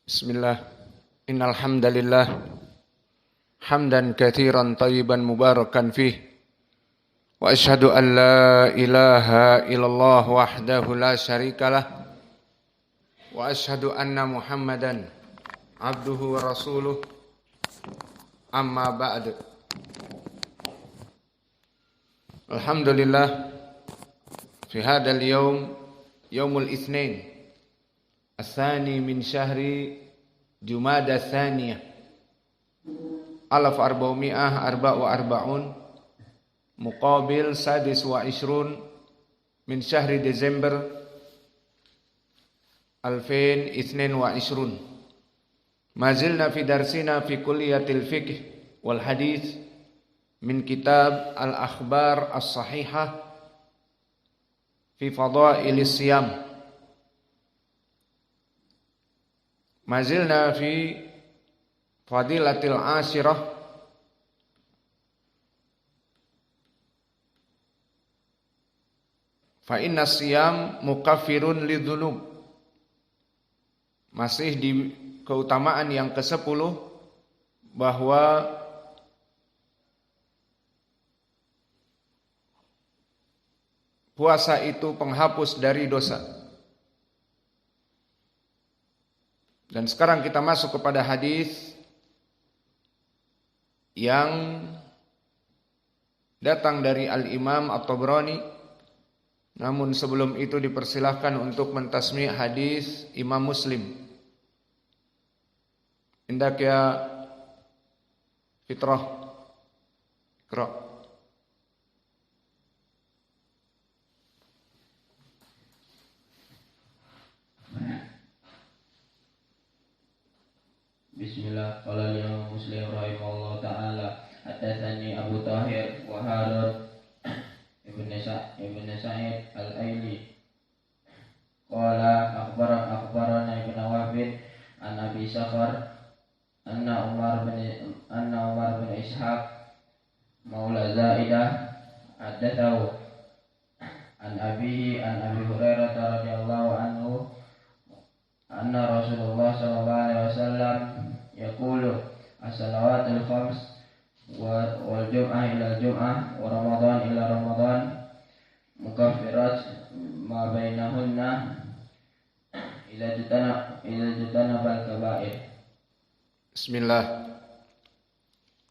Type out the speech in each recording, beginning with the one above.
Bismillah. Innal hamdalillah hamdan katsiran thayyiban mubarakan fih. Wa asyhadu an la ilaha illallah wahdahu la syarikalah. Wa asyhadu anna Muhammadan abduhu wa rasuluh. Amma ba'd. Alhamdulillah fi hadzal yaumul itsnain الثاني من شهر جمادى الثانية 1444 مقابل 26 من شهر ديسمبر 2022. ما زلنا في درسنا في كلية الفقه والحديث من كتاب الأخبار الصحيحة في فضائل الصيام. Mazilna fi fadilatil ashirah fa inna siyam mukaffirun lidzunub. Masih di keutamaan yang ke-10 bahwa puasa itu penghapus dari dosa. Dan sekarang kita masuk kepada hadis yang datang dari Al-Imam At-Tabrani. Namun sebelum itu dipersilahkan untuk mentasmi' hadis Imam Muslim. Indak ya Fitrah. Iqra'. Bismillah. Qala Imam Muslim rahimahullah ta'ala, haddatsani Abu Tahir wa Harun ibn Sa'id al-Aili qala akhbarana Ibn Wahb an Abi Sakhar anna Umar bin Ishaq maula Zaidah haddatsahu an Abi Hurairah radhiyallahu anhu anna Rasulullah sallallahu alaihi wasallam yaqulu as-salawatul khams wal jum'ah ila jum'ah wa ramadan ila ramadan mukaffirat ma bainahunna ila jutana bal kaba'ir. Bismillah.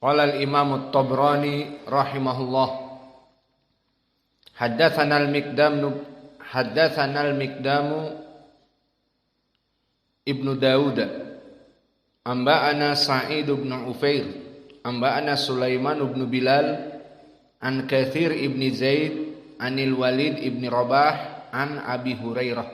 Qala al-Imam At-Tabrani rahimahullah, haddatsana al-Miqdamu Ibnu Daud, amba'ana Sa'id bin Ufair, amba'ana Sulaiman bin Bilal, an Katsir ibn Zaid, anil Walid ibn Rabah, an Abi Hurairah.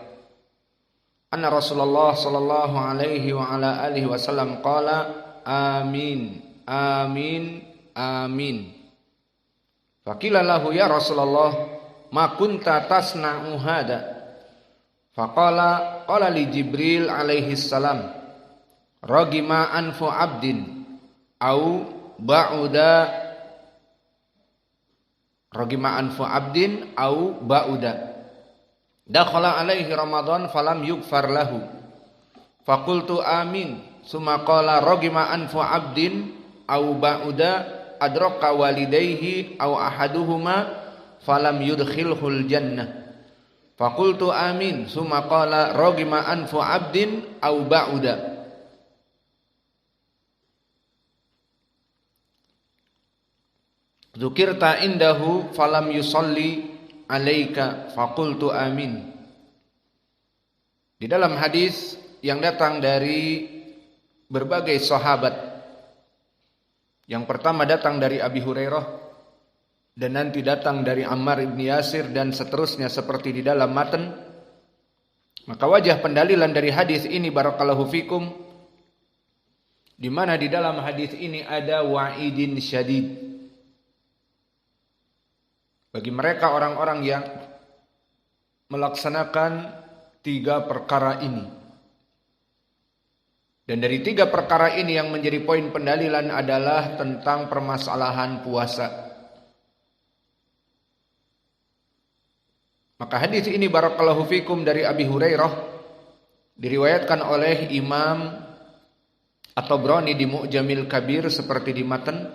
Anna Rasulullah sallallahu alaihi wa ala alihi wasallam qala amin, amin, amin. Faqila lahu ya Rasulullah ma kunta tasna'u hada? Faqala qala li Jibril alaihi salam ragima anfu abdin au ba'uda dakhala alaihi Ramadan falam yughfar lahu faqultu amin summa qala ragima anfu abdin au ba'uda adraka walidayhi au ahaduhuma falam yudkhilhul jannah faqultu amin summa qala ragima anfu abdin au ba'uda. Dzukirta indahu falam yusalli alaika faqultu amin. Di dalam hadis yang datang dari berbagai sahabat, yang pertama datang dari Abi Hurairah, dan nanti datang dari Ammar ibn Yasir dan seterusnya seperti di dalam matan. Maka wajah pendalilan dari hadis ini barakallahu fikum, di mana di dalam hadis ini ada wa'idin syadid bagi mereka orang-orang yang melaksanakan 3 perkara ini. Dan dari 3 perkara ini yang menjadi poin pendalilan adalah tentang permasalahan puasa. Maka hadis ini barakallahu fikum dari Abi Hurairah diriwayatkan oleh Imam At-Tabrani di Mu'jamil Kabir seperti di matan,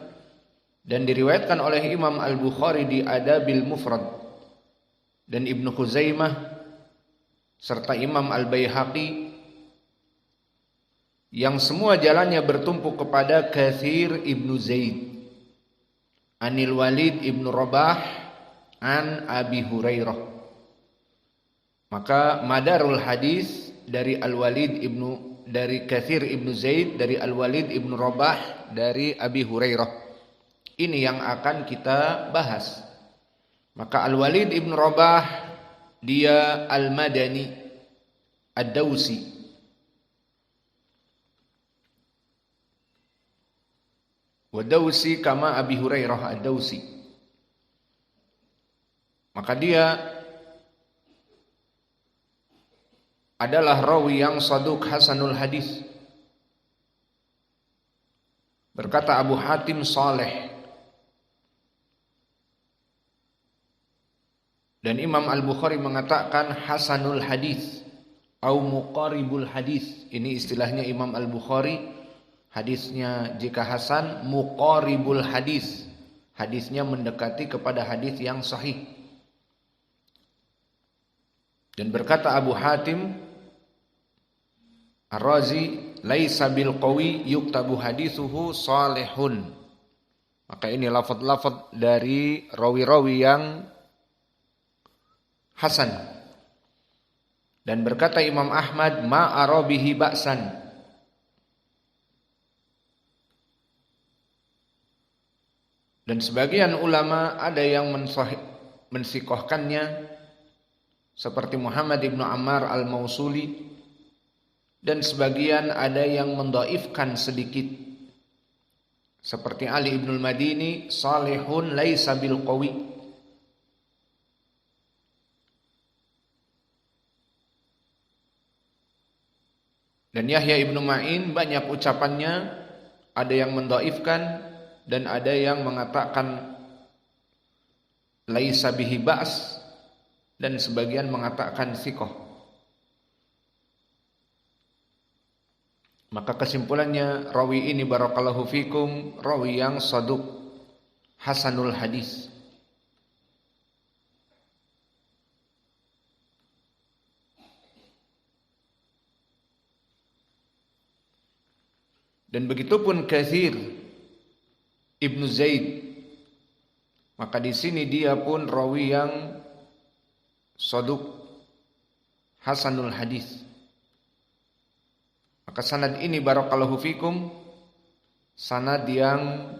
dan diriwayatkan oleh Imam Al-Bukhari di Adabil Mufrad, dan Ibnu Khuzaimah serta Imam Al-Baihaqi, yang semua jalannya bertumpu kepada Katsir ibnu Zaid Anil Walid ibnu Rabah an Abi Hurairah. Maka madarul hadis dari dari Katsir ibnu Zaid, dari Al-Walid ibnu Rabah, dari Abi Hurairah. Ini yang akan kita bahas. Maka Al-Walid ibnu Rabah dia Al-Madani Ad-Dausi. Wadausi kama Abi Hurairah Ad-Dausi. Maka dia adalah rawi yang saduq hasanul hadis. Berkata Abu Hatim Saleh. Dan Imam Al-Bukhari mengatakan hasanul hadis atau muqaribul hadis. Ini istilahnya Imam Al-Bukhari. Hadisnya jika hasan, muqaribul hadis. Hadisnya mendekati kepada hadis yang sahih. Dan berkata Abu Hatim Ar-Razi, laisa bil qawi yuktabu hadithuhu salihun. Maka ini lafaz-lafaz dari rawi-rawi yang hasan. Dan berkata Imam Ahmad, ma arabihi ba'san. Dan sebagian ulama ada yang mensikohkannya seperti Muhammad ibnu Ammar al-Mausuli, dan sebagian ada yang mendhaifkan sedikit seperti Ali ibnul Madini, salihun laisa bil qawi. Dan Yahya ibnu Ma'in banyak ucapannya, ada yang mendhaifkan dan ada yang mengatakan laisa bihi ba's, dan sebagian mengatakan thiqah. Maka kesimpulannya rawi ini barakallahu fikum rawi yang saduq hasanul hadis. Dan begitupun Katsir ibnu Zaid. Maka di sini dia pun rawi yang saduq hasanul hadis. Maka sanad ini barakallahu fikum sanad yang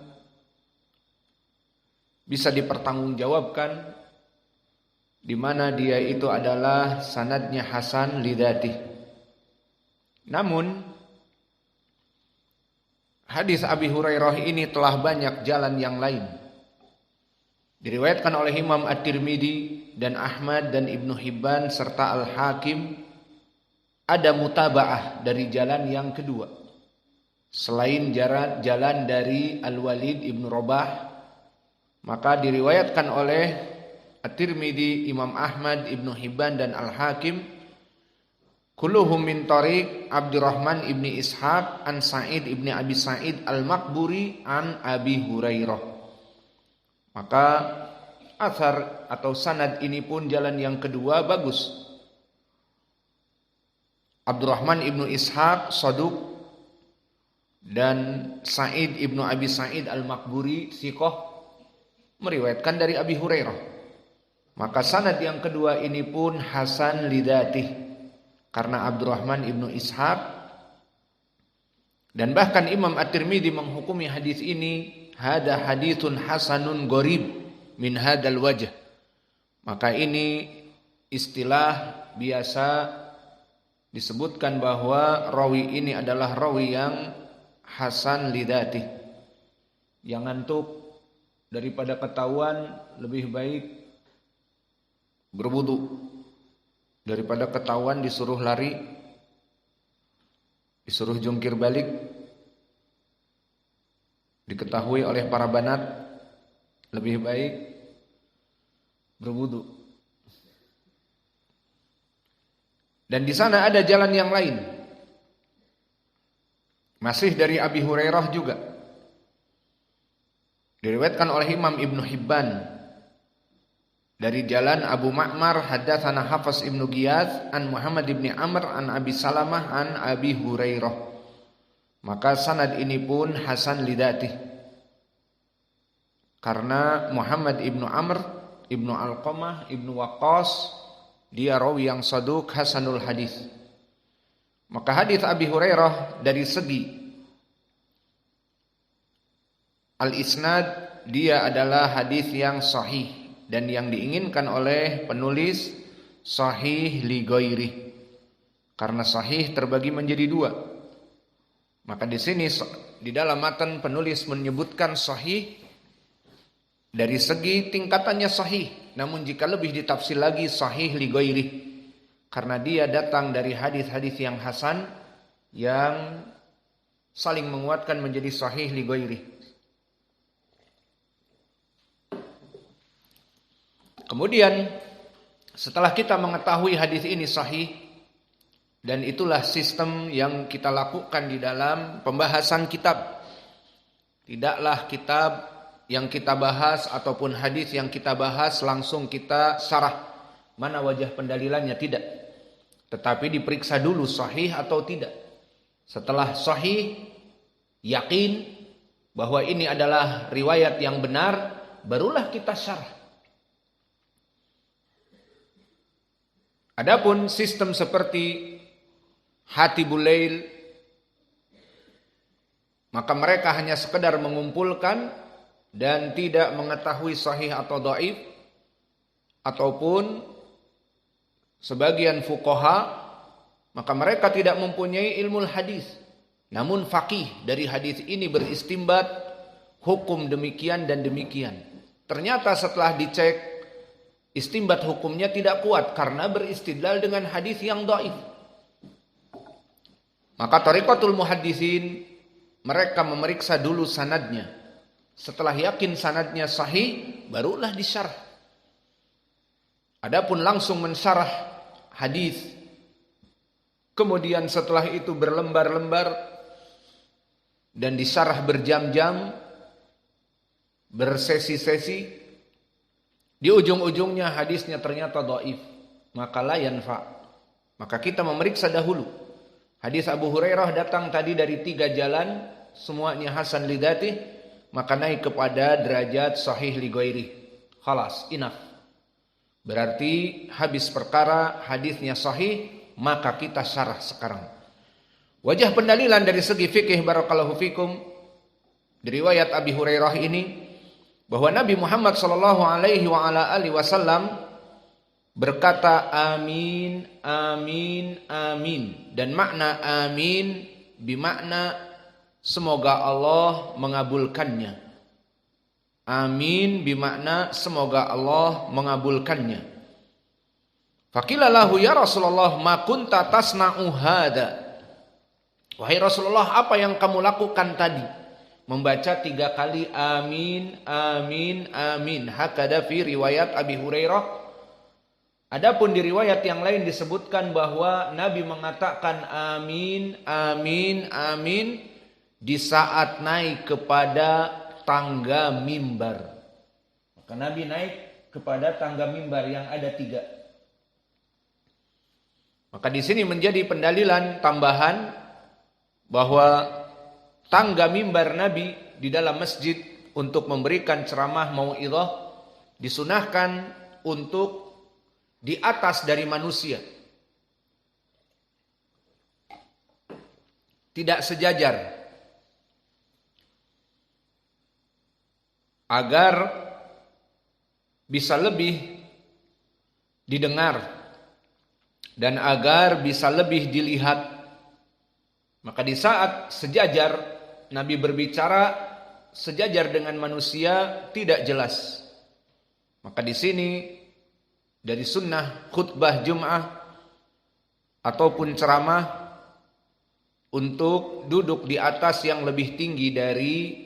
bisa dipertanggungjawabkan, di mana dia itu adalah sanadnya hasan lidzatih. Namun hadis Abi Hurairah ini telah banyak jalan yang lain. Diriwayatkan oleh Imam At-Tirmidzi dan Ahmad dan Ibnu Hibban serta Al-Hakim. Ada mutaba'ah dari jalan yang kedua. Selain jalan dari Al-Walid ibnu Rabah, maka diriwayatkan oleh At-Tirmidzi, Imam Ahmad, Ibnu Hibban dan Al-Hakim, kulluhum min tariq Abdurrahman ibni Ishaq an Sa'id ibni Abi Sa'id Al-Maqburi an Abi Hurairah. Maka athar atau sanad ini pun jalan yang kedua bagus. Abdurrahman ibnu Ishaq saduq dan Sa'id ibnu Abi Sa'id Al-Maqburi thiqah meriwayatkan dari Abi Hurairah. Maka sanad yang kedua ini pun hasan lidzatih, karena Abdurrahman ibnu Ishaq, dan bahkan Imam At-Tirmidzi menghukumi hadis ini hada haditsun hasanun gharib min hadal wajh. Maka ini istilah biasa disebutkan bahwa rawi ini adalah rawi yang hasan lidzatih. Yang ngantuk daripada ketahuan lebih baik berwudu daripada ketahuan disuruh lari, disuruh jungkir balik, diketahui oleh para banat, lebih baik berwudu. Dan di sana ada jalan yang lain. Masih dari Abi Hurairah juga. Diriwayatkan oleh Imam Ibnu Hibban dari jalan Abu Ma'mar haddatsana Hafiz Ibnu Giyas an Muhammad ibni Amr an Abi Salamah an Abi Hurairah. Maka sanad ini pun hasan lidatih. Karena Muhammad ibnu Amr ibnu Alqamah ibnu Waqqas dia rawi yang saduk hasanul hadis. Maka hadis Abi Hurairah dari segi al-isnad dia adalah hadis yang sahih dan yang diinginkan oleh penulis sahih li ghairi. Karena sahih terbagi menjadi dua. Maka di sini di dalam matan penulis menyebutkan sahih dari segi tingkatannya sahih. Namun jika lebih ditafsir lagi sahih li ghairi. Karena dia datang dari hadis-hadis yang hasan yang saling menguatkan menjadi sahih li ghairi. Kemudian setelah kita mengetahui hadis ini sahih, dan itulah sistem yang kita lakukan di dalam pembahasan kitab. Tidaklah kitab yang kita bahas ataupun hadis yang kita bahas langsung kita syarah mana wajah pendalilannya, tidak. Tetapi diperiksa dulu sahih atau tidak. Setelah sahih, yakin bahwa ini adalah riwayat yang benar, barulah kita syarah. Adapun sistem seperti Hatibul Lail, maka mereka hanya sekedar mengumpulkan dan tidak mengetahui sahih atau dhaif, ataupun sebagian fuqaha, maka mereka tidak mempunyai ilmu hadis, namun faqih dari hadis ini beristimbat hukum demikian dan demikian. Ternyata setelah dicek, istimbat hukumnya tidak kuat karena beristidlal dengan hadis yang dhaif. Maka thariqatul muhaddisin, mereka memeriksa dulu sanadnya. Setelah yakin sanadnya sahih, barulah disyarah. Adapun langsung mensyarah hadis, kemudian setelah itu berlembar-lembar dan disyarah berjam-jam, bersesi-sesi, di ujung-ujungnya hadisnya ternyata dhaif, maka la yanfa. Maka kita memeriksa dahulu. Hadis Abu Hurairah datang tadi dari 3 jalan, semuanya hasan li dzatih, maka naik kepada derajat sahih li ghairi. Khalas, enough. Berarti habis perkara hadisnya sahih, maka kita syarah sekarang. Wajah pendalilan dari segi fikih barakallahu fikum dari riwayat Abi Hurairah ini, bahwa Nabi Muhammad sallallahu alaihi wa ala alihi wasallam berkata amin, amin, amin. Dan makna amin bimakna semoga Allah mengabulkannya. Amin bimakna semoga Allah mengabulkannya. Faqila lahu ya Rasulullah ma kunta tasna'u hada. Wahai Rasulullah, apa yang kamu lakukan tadi? Membaca 3 kali amin, amin, amin. Hakada fi riwayat Abi Hurairah. Adapun di riwayat yang lain disebutkan bahwa Nabi mengatakan amin, amin, amin di saat naik kepada tangga mimbar. Maka Nabi naik kepada tangga mimbar yang ada 3. Maka di sini menjadi pendalilan tambahan bahwa tangga mimbar Nabi di dalam masjid untuk memberikan ceramah mau'izah disunahkan untuk di atas dari manusia, tidak sejajar, agar bisa lebih didengar dan agar bisa lebih dilihat. Maka di saat sejajar, Nabi berbicara sejajar dengan manusia tidak jelas. Maka di sini dari sunnah khutbah Jum'ah ataupun ceramah untuk duduk di atas yang lebih tinggi dari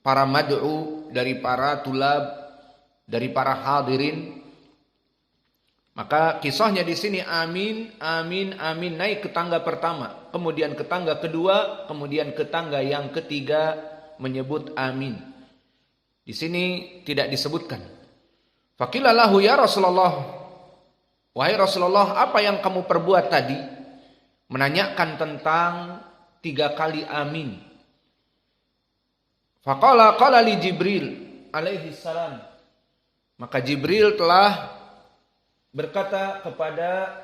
para mad'u, dari para tulab, dari para hadirin. Maka kisahnya di sini amin, amin, amin naik ke tangga pertama, kemudian ke tangga kedua, kemudian ke tangga yang ketiga menyebut amin. Di sini tidak disebutkan. Faqila lahu ya Rasulullah, wahai Rasulullah, apa yang kamu perbuat tadi? Menanyakan tentang 3 kali amin. Faqala qala li Jibril alaihi salam. Maka Jibril telah berkata kepada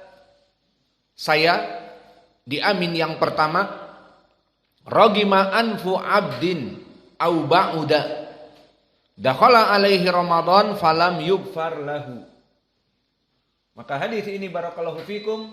saya di amin yang pertama, ragima anfu abdin au ba'uda dakhala alaihi Ramadan falam yughfar lahu. Maka hadis ini barakallahu fikum